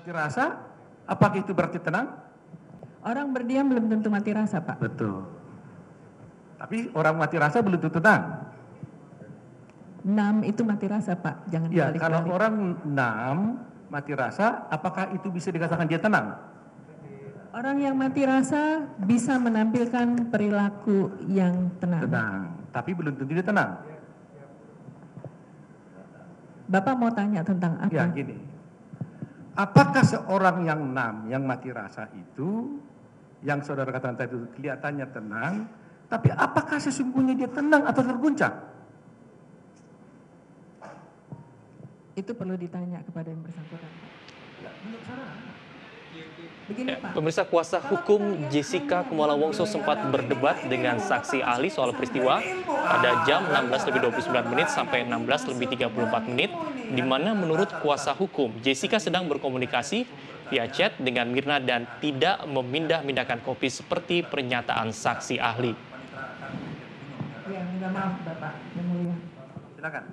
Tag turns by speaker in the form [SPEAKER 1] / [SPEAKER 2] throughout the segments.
[SPEAKER 1] Mati rasa, apakah itu berarti tenang?
[SPEAKER 2] Orang berdiam belum tentu mati rasa, Pak.
[SPEAKER 1] Betul. Tapi orang mati rasa belum tentu tenang.
[SPEAKER 2] 6 itu mati rasa, Pak. Jangan
[SPEAKER 1] Ya,
[SPEAKER 2] dibalik-balik.
[SPEAKER 1] kalau orang 6 mati rasa, apakah itu bisa dikatakan dia tenang?
[SPEAKER 2] Orang yang mati rasa bisa menampilkan perilaku yang tenang.
[SPEAKER 1] Tenang, tapi belum tentu dia tenang.
[SPEAKER 2] Bapak mau tanya tentang apa?
[SPEAKER 1] Ya, gini. Apakah seorang yang 6 yang mati rasa itu, yang saudara katakan tadi itu kelihatannya tenang, tapi apakah sesungguhnya dia tenang atau terguncang?
[SPEAKER 2] Itu perlu ditanya kepada yang bersangkutan.
[SPEAKER 1] Ya, menurut saya.
[SPEAKER 2] Begini, Pak.
[SPEAKER 3] Pemirsa, kuasa hukum Jessica Kumala Wongso sempat berdebat dengan saksi ahli soal peristiwa pada jam 16:29 sampai 16:34, di mana menurut kuasa hukum Jessica sedang berkomunikasi via chat dengan Mirna dan tidak memindah-mindahkan kopi seperti pernyataan saksi ahli.
[SPEAKER 2] Ya, minta maaf, Bapak yang mulia.
[SPEAKER 1] Silakan.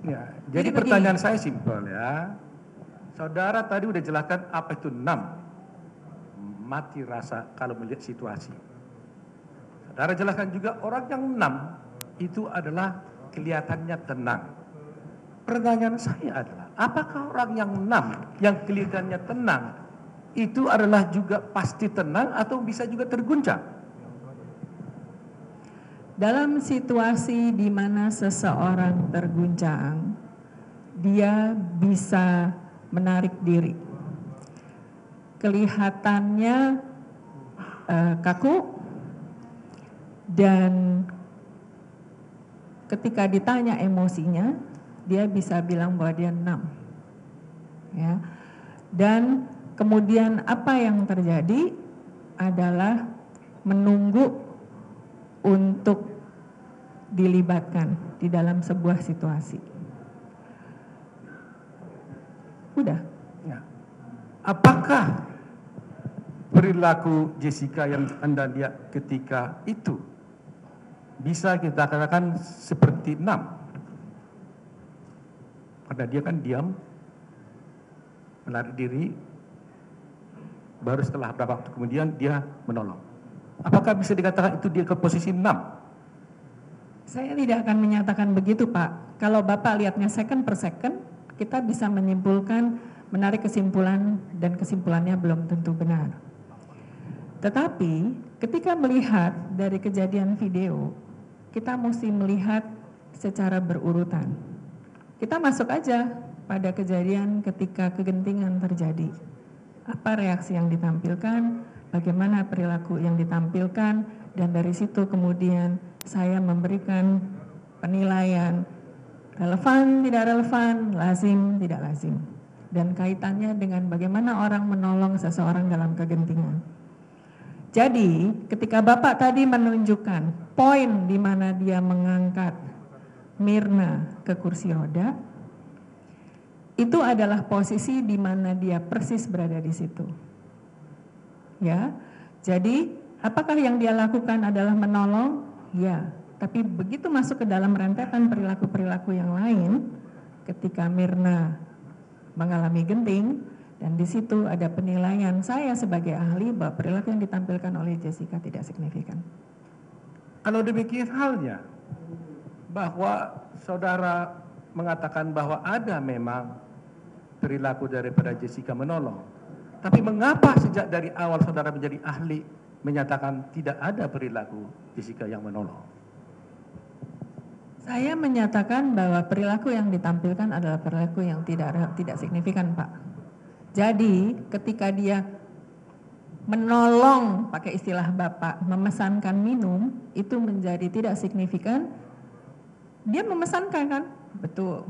[SPEAKER 1] Ya, jadi
[SPEAKER 2] begini.
[SPEAKER 1] pertanyaan saya simpel ya. Saudara tadi udah jelaskan apa itu 6 mati rasa kalau melihat situasi. Saudara jelaskan juga orang yang 6 itu adalah kelihatannya tenang. Pertanyaan saya adalah, apakah orang yang 6 yang kelihatannya tenang itu adalah juga pasti tenang atau bisa juga terguncang?
[SPEAKER 2] Dalam situasi di mana seseorang terguncang, dia bisa menarik diri. Kelihatannya kaku, dan ketika ditanya emosinya, dia bisa bilang bahwa dia 6. Ya. Dan kemudian apa yang terjadi adalah menunggu untuk dilibatkan di dalam sebuah situasi. Udah.
[SPEAKER 1] Ya. Apakah perilaku Jessica yang Anda lihat ketika itu bisa kita katakan seperti 6? Karena dia kan diam, menarik diri, baru setelah beberapa waktu kemudian dia menolong. Apakah bisa dikatakan itu dia ke posisi 6?
[SPEAKER 2] Saya tidak akan menyatakan begitu, Pak. Kalau Bapak lihatnya second per second, kita bisa menyimpulkan, menarik kesimpulan, dan kesimpulannya belum tentu benar. Tetapi ketika melihat dari kejadian video, kita mesti melihat secara berurutan. Kita masuk aja pada kejadian ketika kegentingan terjadi. Apa reaksi yang ditampilkan, bagaimana perilaku yang ditampilkan, dan dari situ kemudian saya memberikan penilaian relevan, tidak relevan, lazim, tidak lazim. Dan kaitannya dengan bagaimana orang menolong seseorang dalam kegentingan. Jadi ketika Bapak tadi menunjukkan poin di mana dia mengangkat Mirna ke kursi roda, itu adalah posisi di mana dia persis berada di situ. Ya, jadi apakah yang dia lakukan adalah menolong? Ya, tapi begitu masuk ke dalam rentetan perilaku-perilaku yang lain, ketika Mirna mengalami genting, dan di situ ada penilaian saya sebagai ahli bahwa perilaku yang ditampilkan oleh Jessica tidak signifikan.
[SPEAKER 1] Kalau demikian halnya, bahwa saudara mengatakan bahwa ada memang perilaku daripada Jessica menolong, tapi mengapa sejak dari awal saudara menjadi ahli menyatakan tidak ada perilaku Jessica yang menolong?
[SPEAKER 2] Saya menyatakan bahwa perilaku yang ditampilkan adalah perilaku yang tidak signifikan, Pak. Jadi ketika dia menolong, pakai istilah Bapak, memesankan minum, itu menjadi tidak signifikan. Dia memesankan kan? Betul.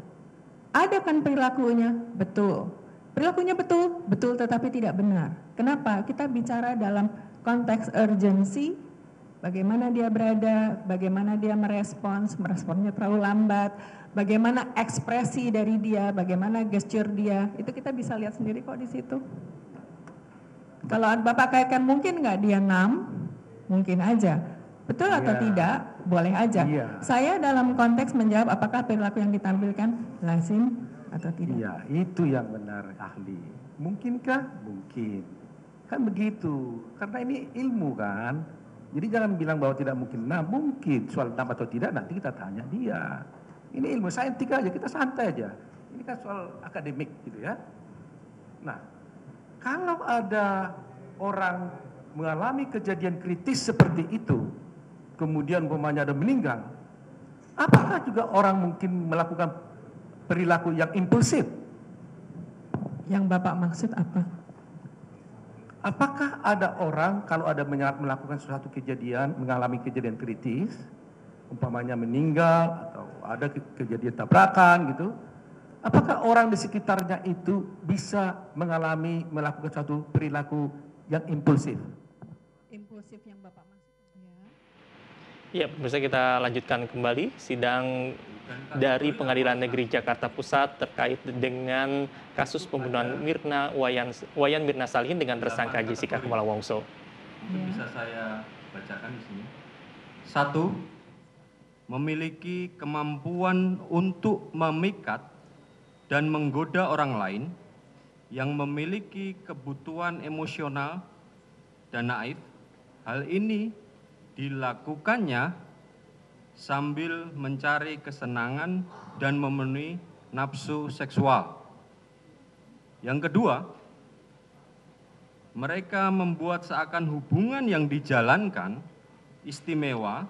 [SPEAKER 2] Ada kan perilakunya? Betul. Perilakunya betul, betul tetapi tidak benar. Kenapa? Kita bicara dalam konteks urgency, bagaimana dia berada, bagaimana dia meresponnya terlalu lambat, bagaimana ekspresi dari dia, bagaimana gesture dia, itu kita bisa lihat sendiri kok di situ. Kalau Bapak kaitkan mungkin nggak dia 6, mungkin aja. Betul atau tidak, boleh aja. Saya dalam konteks menjawab apakah perilaku yang ditampilkan lazim atau tidak?
[SPEAKER 1] Iya, itu yang benar ahli. Mungkinkah? Mungkin. Kan begitu. Karena ini ilmu kan. Jadi jangan bilang bahwa tidak mungkin. Nah mungkin soal 6 atau tidak nanti kita tanya dia. Ini ilmu saintik aja, kita santai aja. Ini kan soal akademik gitu ya. Nah, kalau ada orang mengalami kejadian kritis seperti itu, kemudian umpamanya ada meninggal, apakah juga orang mungkin melakukan perilaku yang impulsif?
[SPEAKER 2] Yang Bapak maksud apa?
[SPEAKER 1] Apakah ada orang kalau ada melakukan suatu kejadian, mengalami kejadian kritis, umpamanya meninggal atau ada kejadian tabrakan gitu, apakah orang di sekitarnya itu bisa melakukan suatu perilaku yang impulsif?
[SPEAKER 2] Impulsif yang Bapak maksud?
[SPEAKER 3] Ya, pemirsa, kita lanjutkan kembali sidang dari Pengadilan Negeri Jakarta Pusat terkait dengan kasus pembunuhan Wayan Mirna Salihin dengan tersangka Jessica Kumala Wongso.
[SPEAKER 4] Mungkin bisa saya bacakan di sini. 1. Memiliki kemampuan untuk memikat dan menggoda orang lain yang memiliki kebutuhan emosional dan naif. Hal ini dilakukannya sambil mencari kesenangan dan memenuhi nafsu seksual. Yang kedua, mereka membuat seakan hubungan yang dijalankan istimewa,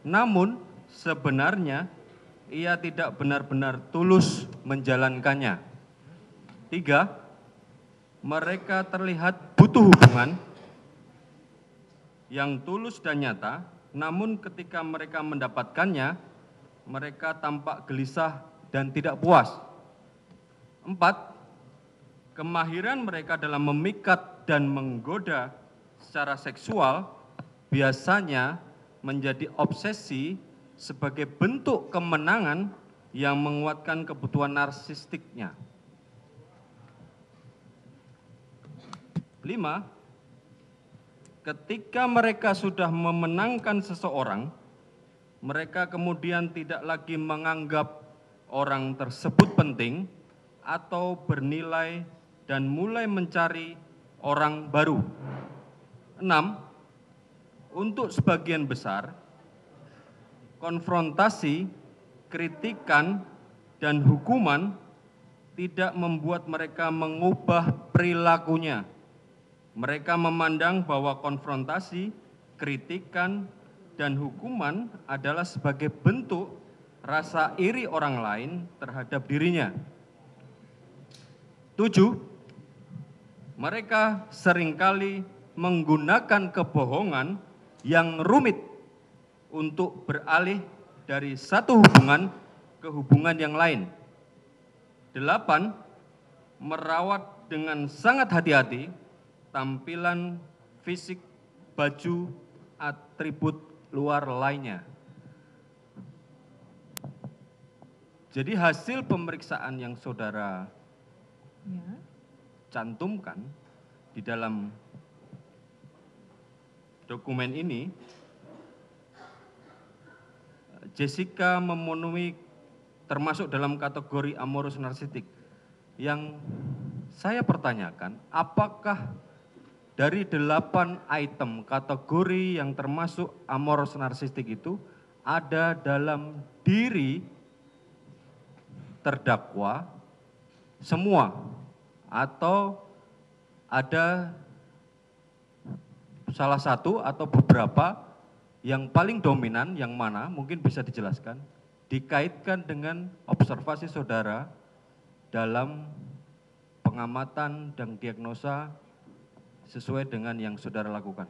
[SPEAKER 4] namun sebenarnya ia tidak benar-benar tulus menjalankannya. 3. Mereka terlihat butuh hubungan yang tulus dan nyata, namun ketika mereka mendapatkannya, mereka tampak gelisah dan tidak puas. 4. Kemahiran mereka dalam memikat dan menggoda secara seksual biasanya menjadi obsesi sebagai bentuk kemenangan yang menguatkan kebutuhan narsistiknya. 5. Ketika mereka sudah memenangkan seseorang, mereka kemudian tidak lagi menganggap orang tersebut penting atau bernilai dan mulai mencari orang baru. 6. Untuk sebagian besar, konfrontasi, kritikan, dan hukuman tidak membuat mereka mengubah perilakunya. Mereka memandang bahwa konfrontasi, kritikan, dan hukuman adalah sebagai bentuk rasa iri orang lain terhadap dirinya. 7. Mereka seringkali menggunakan kebohongan yang rumit untuk beralih dari satu hubungan ke hubungan yang lain. 8. Merawat dengan sangat hati-hati tampilan fisik, baju, atribut luar lainnya. Jadi hasil pemeriksaan yang saudara cantumkan di dalam dokumen ini, Jessica memenuhi termasuk dalam kategori amorous narsistik. Yang saya pertanyakan, apakah dari 8 item kategori yang termasuk amorous narsistik itu ada dalam diri terdakwa semua atau ada salah satu atau beberapa yang paling dominan, yang mana mungkin bisa dijelaskan, dikaitkan dengan observasi saudara dalam pengamatan dan diagnosa sesuai dengan yang saudara lakukan.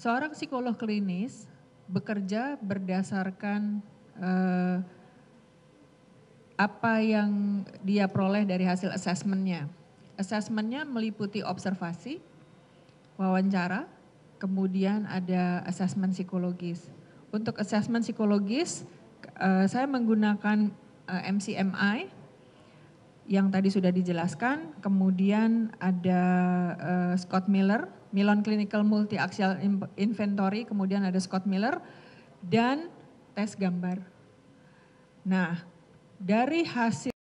[SPEAKER 2] Seorang psikolog klinis bekerja berdasarkan apa yang dia peroleh dari hasil asesmennya. Asesmennya meliputi observasi, wawancara, kemudian ada asesmen psikologis. Untuk asesmen psikologis, saya menggunakan MCMI yang tadi sudah dijelaskan, kemudian ada Scott Miller, Milan Clinical Multi-Axial Inventory, kemudian ada Scott Miller, dan tes gambar. Nah, dari hasil